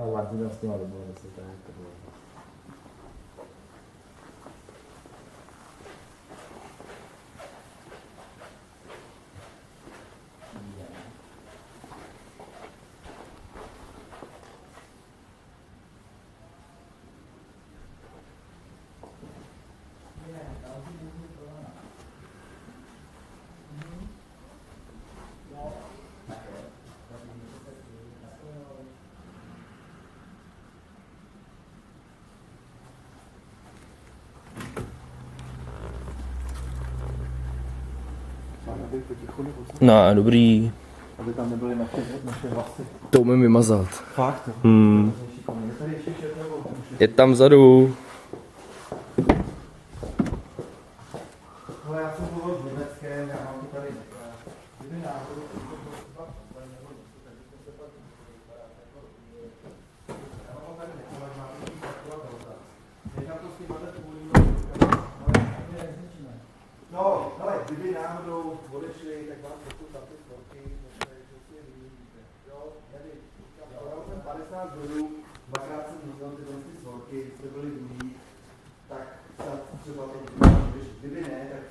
A Martina s těma domů, to tak, to bylo. No, dobrý. Aby tam nebyly naše vlasy. To umím vymazat. Fakt? Je tam vzadu. Ale já jsem mluvil v německém, já mám to tady. Kdyby náhodou, no, ale kdyby náhodou odešli, tak vám pokud na ty sporky, možná, že si je vyměníte. Jo, nevím, já jsem 50 bodů, dvakrát jsem viděl tyhle sporky, jste byli druhý, tak třeba teď, kdyby ne, tak